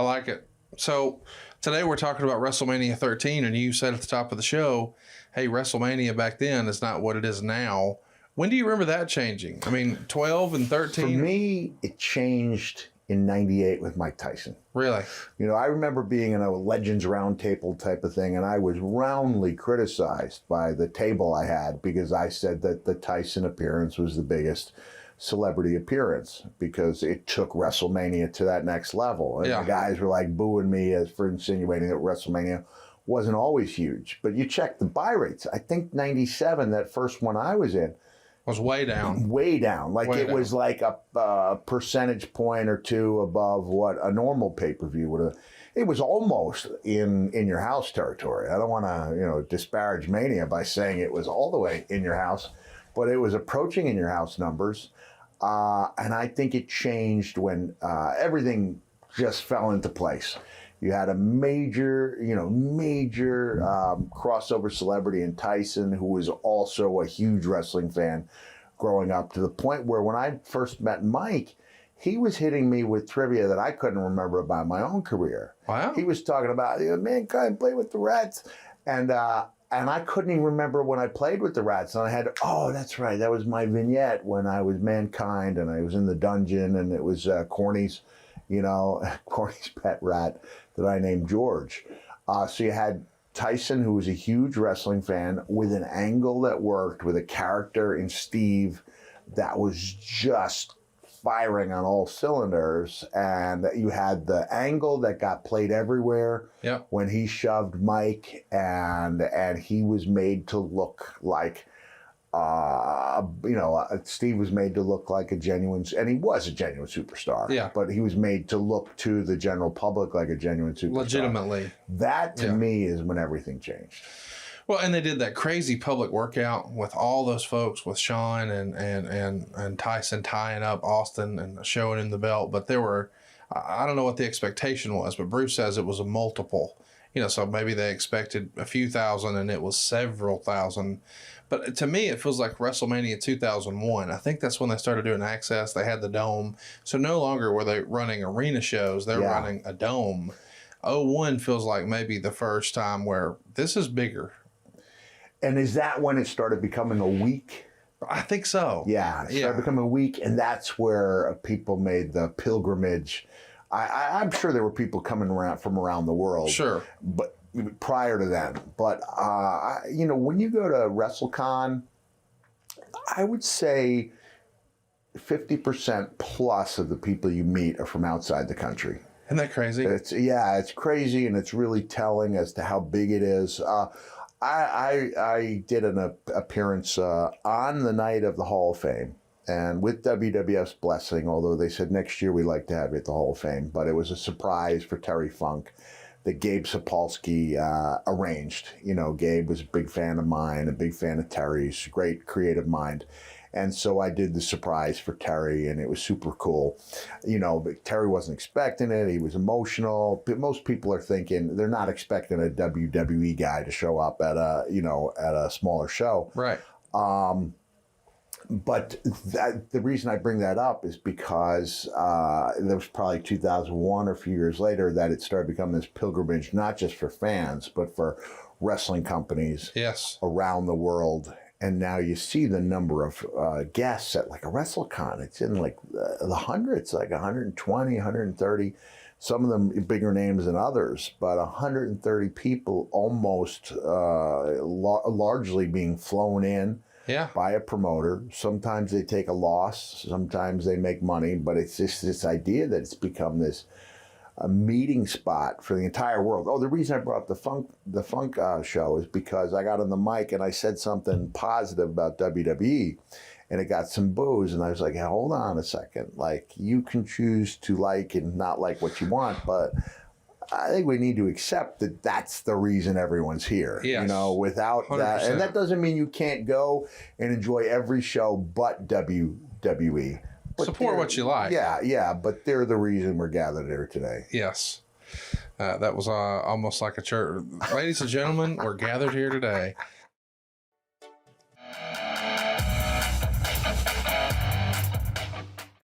I like it. So today we're talking about WrestleMania 13, and you said at the top of the show, hey, WrestleMania back then is not what it is now. When do you remember that changing? I mean, 12 and 13? For me, it changed in 98 with Mike Tyson. Really? You know, I remember being in a Legends Roundtable type of thing, and I was roundly criticized by the table I had because I said that the Tyson appearance was the biggest celebrity appearance because it took WrestleMania to that next level. And the guys were like booing me for insinuating that WrestleMania wasn't always huge. But you check the buy rates. I think 97, that first one I was in, was way down. Way down. Like way it down. Was like a percentage point or two above what a normal pay-per-view would have. It was almost in your house territory. I don't want to, disparage Mania by saying it was all the way in your house, but it was approaching in your house numbers. And I think it changed when everything just fell into place. You had a major crossover celebrity in Tyson, who was also a huge wrestling fan growing up, to the point where when I first met Mike, he was hitting me with trivia that I couldn't remember about my own career. Wow. He was talking about, Mankind played with the Rats. And I couldn't even remember when I played with the Rats. And I had, that's right, that was my vignette when I was Mankind and I was in the dungeon, and it was Corny's, Corny's pet rat that I named George. So you had Tyson, who was a huge wrestling fan, with an angle that worked, with a character in Steve that was just firing on all cylinders, and you had the angle that got played everywhere when he shoved Mike, and he was made to look like Steve was made to look like a genuine, and he was a genuine superstar, but he was made to look to the general public like a genuine superstar. Legitimately. That to me is when everything changed. Well, and they did that crazy public workout with all those folks, with Shawn and Tyson tying up Austin and showing him the belt. But there were, I don't know what the expectation was, but Bruce says it was a multiple. So maybe they expected a few thousand and it was several thousand. But to me, it feels like WrestleMania 2001. I think that's when they started doing Access. They had the Dome. So no longer were they running arena shows. They're running a Dome. 01 feels like maybe the first time where this is bigger. And is that when it started becoming a week? I think so. Yeah, it started becoming a week, and that's where people made the pilgrimage. I'm sure there were people coming from around the world. Sure. But prior to then. But, when you go to WrestleCon, I would say 50% plus of the people you meet are from outside the country. Isn't that crazy? It's crazy, and it's really telling as to how big it is. I did an appearance on the night of the Hall of Fame, and with WWF's blessing, although they said next year we'd like to have you at the Hall of Fame, but it was a surprise for Terry Funk that Gabe Sapolsky arranged. Gabe was a big fan of mine, a big fan of Terry's, great creative mind. And so I did the surprise for Terry, and it was super cool. But Terry wasn't expecting it. He was emotional. But most people are thinking they're not expecting a WWE guy to show up at a smaller show. Right. But the reason I bring that up is because there was probably 2001 or a few years later that it started becoming this pilgrimage, not just for fans, but for wrestling companies around the world. And now you see the number of guests at like a WrestleCon. It's in like the hundreds, like 120, 130. Some of them bigger names than others, but 130 people almost largely being flown in by a promoter. Sometimes they take a loss. Sometimes they make money. But it's just this idea that it's become this a meeting spot for the entire world. Oh, the reason I brought up the funk show is because I got on the mic and I said something positive about WWE, and it got some boos, and I was like, hey, hold on a second. Like, you can choose to like and not like what you want, but I think we need to accept that that's the reason everyone's here. Yes. Without 100%. That, and that doesn't mean you can't go and enjoy every show but WWE. But support what you like. Yeah, but they're the reason we're gathered here today. Yes. That was almost like a church. Ladies and gentlemen, we're gathered here today.